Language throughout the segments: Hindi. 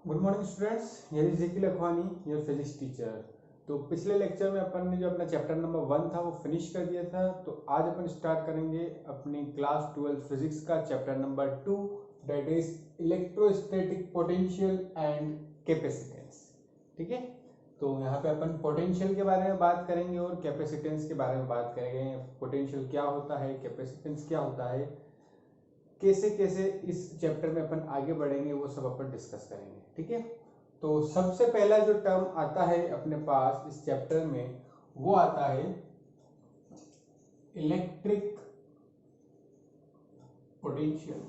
गुड मॉर्निंग स्टूडेंट्स, ये जिकी लखवानी, योर फिजिक्स टीचर। तो पिछले लेक्चर में अपन ने जो अपना चैप्टर नंबर 1 था वो फिनिश कर दिया था। तो आज अपन स्टार्ट करेंगे अपनी क्लास 12 फिजिक्स का chapter number 2, that is electrostatic potential and capacitance. ठीक है, तो यहाँ पे अपन पोटेंशियल के बारे में बात करेंगे और कैपेसिटेंस के बारे में बात करेंगे। पोटेंशियल क्या होता है, कैपेसिटेंस क्या होता है, कैसे कैसे इस चैप्टर में अपन आगे बढ़ेंगे वो सब अपन डिस्कस करेंगे। ठीक है, तो सबसे पहला जो टर्म आता है अपने पास इस चैप्टर में वो आता है इलेक्ट्रिक पोटेंशियल।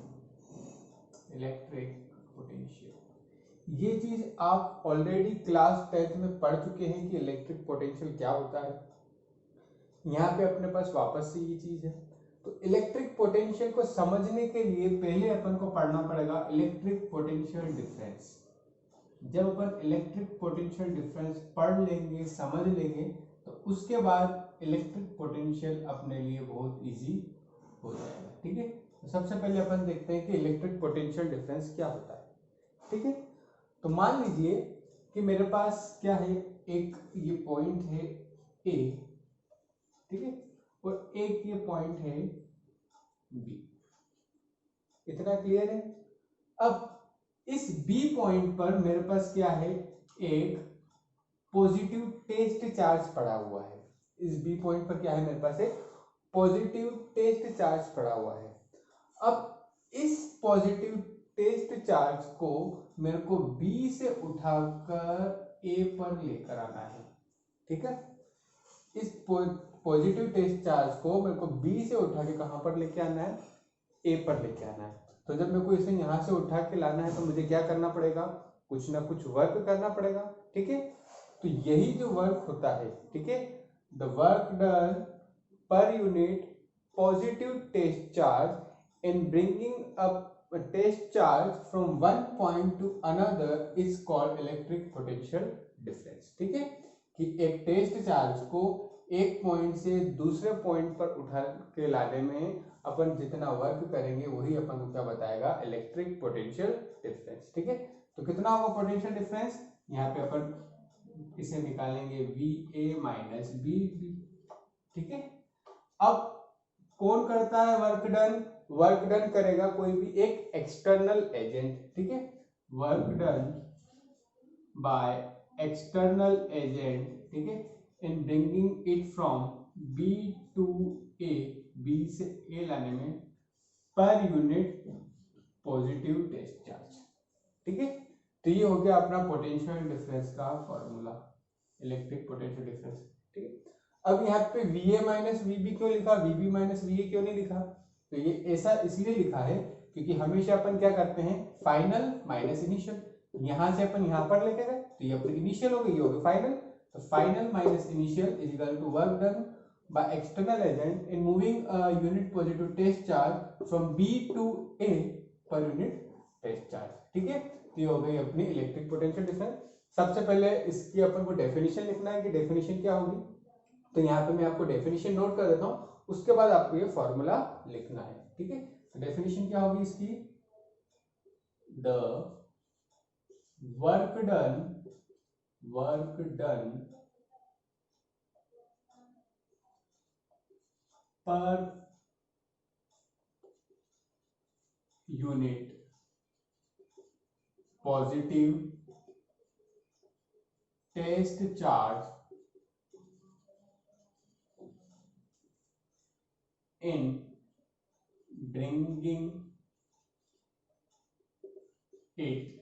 इलेक्ट्रिक पोटेंशियल, ये चीज आप ऑलरेडी क्लास 10th में पढ़ चुके हैं कि इलेक्ट्रिक पोटेंशियल क्या होता है। यहाँ पे अपने पास वापस से ये चीज है। तो इलेक्ट्रिक पोटेंशियल को समझने के लिए पहले अपन को पढ़ना पड़ेगा इलेक्ट्रिक पोटेंशियल डिफरेंस। जब अपन इलेक्ट्रिक पोटेंशियल डिफरेंस पढ़ लेंगे, समझ लेंगे, तो उसके बाद इलेक्ट्रिक पोटेंशियल अपने लिए बहुत इजी हो जाएगा। ठीक है, तो सबसे पहले अपन देखते हैं कि इलेक्ट्रिक पोटेंशियल डिफरेंस क्या होता है। ठीक है, तो मान लीजिए कि मेरे पास क्या है, एक ये पॉइंट है ए, ठीक है, और एक ये पॉइंट है बी। इतना क्लियर है। अब इस बी पॉइंट पर मेरे पास क्या है, एक पॉजिटिव टेस्ट चार्ज पड़ा हुआ है। इस बी पॉइंट पर क्या है, मेरे पास एक पॉजिटिव टेस्ट चार्ज पड़ा हुआ है। अब इस पॉजिटिव टेस्ट चार्ज को मेरे को बी से उठाकर ए पर लेकर आना है। ठीक है, इस पॉजिटिव टेस्ट चार्ज को मेरे को बी से उठा के कहां पर लेके आना है, ए पर लेके आना है। तो जब मेरे को इसे यहां से उठा के लाना है तो मुझे क्या करना पड़ेगा, कुछ ना कुछ वर्क करना पड़ेगा। ठीक है, तो यही जो वर्क होता है, ठीक है, the work done per unit positive test charge in bringing up test charge from one point to another is called electric potential difference. ठीक है, कि एक टेस्ट चार्ज को एक पॉइंट से दूसरे पॉइंट पर उठा के लाने में अपन जितना वर्क करेंगे वही अपन को क्या बताएगा, इलेक्ट्रिक पोटेंशियल डिफरेंस। ठीक है, तो कितना होगा पोटेंशियल डिफरेंस, यहाँ पे अपन इसे निकालेंगे V A minus B B. ठीक है, अब कौन करता है वर्क डन, वर्क डन करेगा कोई भी एक एक्सटर्नल एजेंट। ठीक है, work done by external agent, ठीक है, in bringing it from B to A, B से ए लाने में पर यूनिट पॉजिटिव टेस्ट चार्ज। ठीक है, तो ये हो गया अपना पोटेंशियल डिफरेंस का फॉर्मूला, इलेक्ट्रिक पोटेंशियल डिफरेंस। ठीक है, अब यहाँ पे Va माइनस Vb क्यों लिखा, Vb माइनस Va क्यों नहीं लिखा, तो ये ऐसा इसलिए लिखा है क्योंकि हमेशा अपन क्या करते हैं, फाइनल माइनस इनिशियल। यहां से अपन यहां पर लेके गए तो ये अपनी इनिशियल हो गई, ये हो गई फाइनल। तो final minus initial is equal to work done by external agent in moving unit positive test charge from B to A per unit test charge. ठीक है, तो ये हो गई अपनी इलेक्ट्रिक पोटेंशियल डिफरेंस। सबसे पहले इसकी अपन को डेफिनेशन लिखना है कि डेफिनेशन क्या होगी। तो यहाँ पे मैं आपको डेफिनेशन नोट कर देता हूं, उसके बाद आपको ये फॉर्मूला लिखना है। ठीक है, तो डेफिनेशन क्या होगी इसकी, the work done per unit positive test charge in bringing it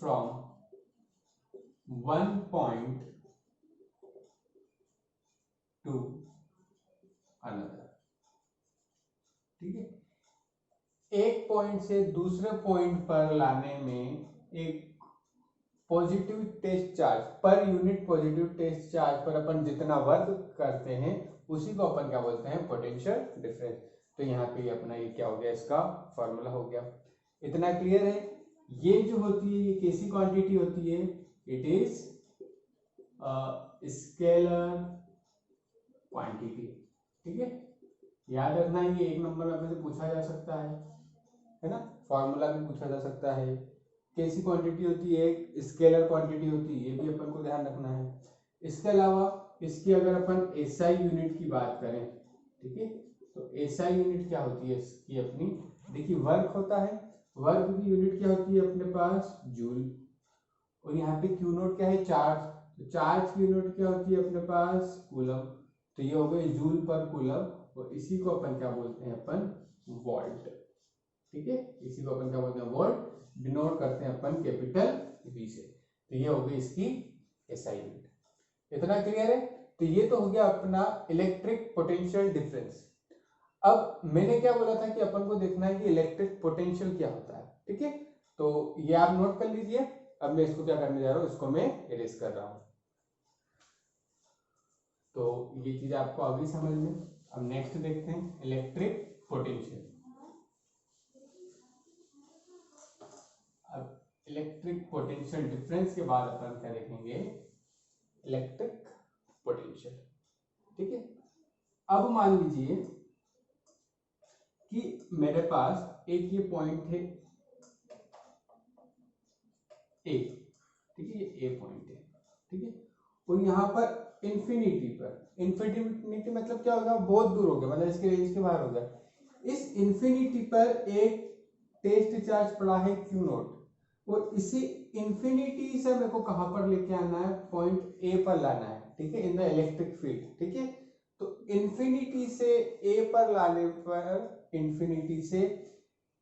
from one point to another। ठीक है, एक पॉइंट से दूसरे पॉइंट पर लाने में एक positive test charge per unit positive test charge पर अपन जितना वर्क करते हैं उसी को अपन क्या बोलते हैं, पोटेंशियल डिफरेंस। तो यहाँ पे अपना ये क्या हो गया, इसका फॉर्मूला हो गया। इतना क्लियर है। ये जो होती है ये कैसी क्वांटिटी होती है, इट इज स्केलर क्वांटिटी। ठीक है, याद रखना है, ये एक नंबर में से पूछा जा सकता है। है ना, फॉर्मूला भी पूछा जा सकता है। कैसी क्वांटिटी होती है, एक स्केलर क्वांटिटी होती है, ये भी अपन को ध्यान रखना है। इसके अलावा इसकी अगर अपन एसआई यूनिट की बात करें, ठीक है, तो एसआई यूनिट क्या होती है इसकी अपनी, देखिए वर्क होता है, वर्क की यूनिट क्या होती है अपने पास जूल, और यहाँ पे क्यू नोट क्या है चार्ज, तो चार्ज की यूनिट क्या होती है अपने पास कूलम, तो ये हो गए जूल पर कूलम, और इसी को अपन क्या बोलते हैं अपन वोल्ट, ठीक है, इसी को अपन क्या बोलते हैं वोल्ट, डिनोट करते हैं अपन कैपिटल वी से। तो ये हो गई इसकी एसआई यूनिट। इतना क्लियर है। तो ये तो हो गया अपना इलेक्ट्रिक पोटेंशियल डिफरेंस। अब मैंने क्या बोला था कि अपन को देखना है कि इलेक्ट्रिक पोटेंशियल क्या होता है, ठीक है, तो ये आप नोट कर लीजिए। अब मैं इसको क्या करने जा रहा हूं, इसको मैं इरेज कर रहा हूं, तो ये चीज आपको आ गई समझ में। अब नेक्स्ट देखते हैं इलेक्ट्रिक पोटेंशियल। अब इलेक्ट्रिक पोटेंशियल डिफरेंस के बाद अपन क्या देखेंगे, इलेक्ट्रिक पोटेंशियल, ठीक है। अब मान लीजिए कि मेरे पास एक ये पॉइंट है ए, ठीक है, ये ए पॉइंट है, ठीक है, और यहाँ पर इंफिनिटी पर, इंफिनिटी मतलब क्या होगा, बहुत दूर हो गया, मतलब इसके रेंज के बाहर हो गया, इस इंफिनिटी पर एक टेस्ट चार्ज पड़ा है क्यू नोट, और इसी इंफिनिटी से मेरे को कहां पर लेके आना है, पॉइंट ए पर लाना है, ठीक है, इन द इलेक्ट्रिक फील्ड, ठीक है। तो इंफिनिटी से ए पर लाने पर, इंफिनिटी से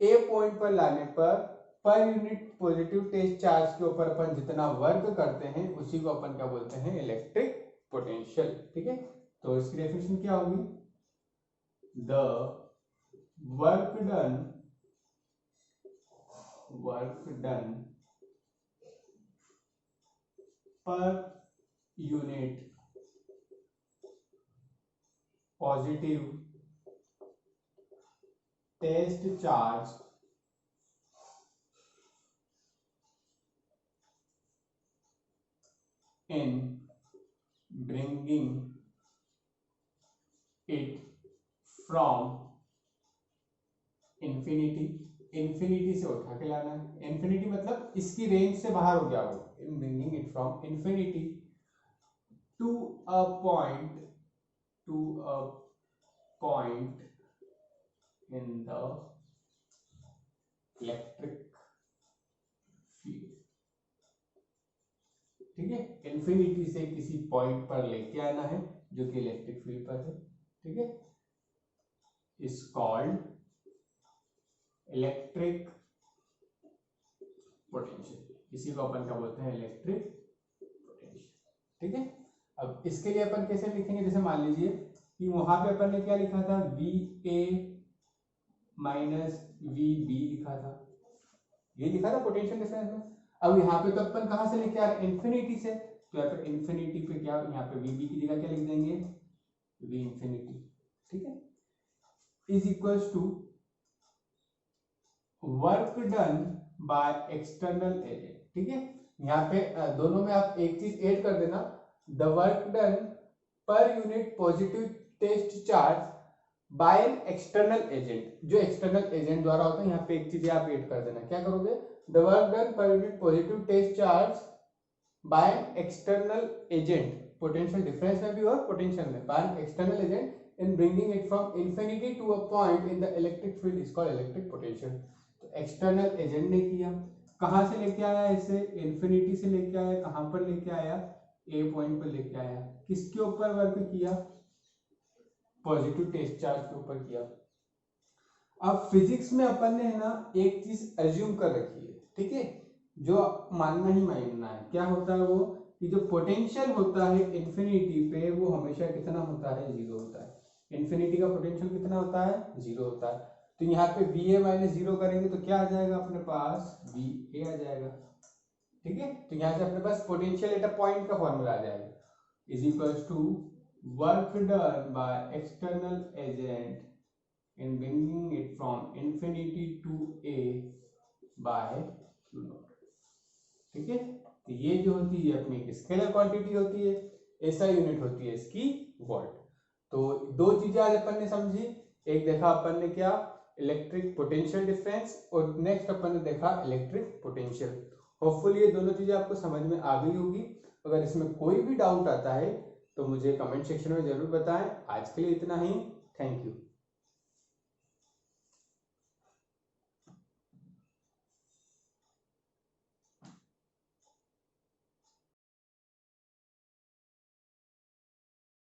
ए पॉइंट पर लाने पर यूनिट पॉजिटिव टेस्ट चार्ज के ऊपर अपन जितना वर्क करते हैं उसी को अपन क्या बोलते हैं इलेक्ट्रिक पोटेंशियल, ठीक है। तो इसकी डेफिनेशन क्या होगी, the work done per unit positive test charge in bringing it from infinity से उठा के लाना है, इंफिनिटी मतलब इसकी रेंज से बाहर हो गया वो, in bringing it from infinity to a point in the electric field, ठीक है, इंफिनिटी से किसी पॉइंट पर लेके आना है जो कि इलेक्ट्रिक फील्ड पर है, ठीक है, इज कॉल्ड इलेक्ट्रिक पोटेंशियल, इसी को अपन क्या बोलते हैं इलेक्ट्रिक पोटेंशियल, ठीक है। अब इसके लिए अपन कैसे लिखेंगे, जैसे मान लीजिए कि वहां पे अपन ने क्या लिखा था, V A minus V B लिखा था, ये लिखा था पोटेंशियल डिफरेंस में। अब यहाँ पे तो अपन कहां से लेके आ रहे हैं, इंफिनिटी से, तो यहाँ पे इंफिनिटी पे क्या, यहाँ पे वी बी की जगह क्या लिख देंगे, वी इंफिनिटी, ठीक है, is equals to work done by external agent, ठीक है। यहाँ पे दोनों में आप एक चीज ऐड कर देना, the work done per unit positive test charge by an external agent, जो एक्सटर्नल एजेंट द्वारा होता है, यहाँ पे एक चीज आप ऐड कर देना, क्या करोगे, the work done per unit positive test charge by an external agent, potential difference में भी और पोटेंशियल में, by an external agent in bringing it from infinity to a point in the electric field is called electric potential. तो एक्सटर्नल एजेंट ने किया, कहां से लेके आया, इसे इंफिनिटी से लेके आया, कहां पर लेके आया, ए पॉइंट पर लेके आया, किसके ऊपर वर्क किया, पॉजिटिव टेस्ट चार्ज के ऊपर किया। अब फिजिक्स में अपन ने है ना एक चीज अज्यूम कर रखी है, ठीक है, जो मानना ही मानना है, क्या होता है वो, कि जो पोटेंशियल होता है इंफिनिटी पे वो हमेशा कितना होता है, जीरो होता है, इंफिनिटी का पोटेंशियल कितना होता है, जीरो होता है। तो यहाँ पे वी ए माइनस जीरो करेंगे तो क्या आ जाएगा अपने पास, वी ए आ जाएगा, ठीक है। तो यहाँ से अपने पास पोटेंशियल एट अ पॉइंट का फॉर्मूला आ जाएगा, is equals to work done by external agent in bringing it from infinity to a by q naught, ठीक है। तो ये जो होती है अपनी स्केलर क्वांटिटी होती है, ऐसा यूनिट होती है इसकी वोल्ट। तो दो चीजें आज अपन ने समझी, एक देखा अपन ने क्या, इलेक्ट्रिक पोटेंशियल डिफरेंस और नेक्स्ट अपन ने देखा इलेक्ट्रिक पोटेंशियल। होपफुली ये दोनों चीजें आपको समझ में आ गई होगी। अगर इसमें कोई भी डाउट आता है तो मुझे कमेंट सेक्शन में जरूर बताएं। आज के लिए इतना ही, थैंक यू।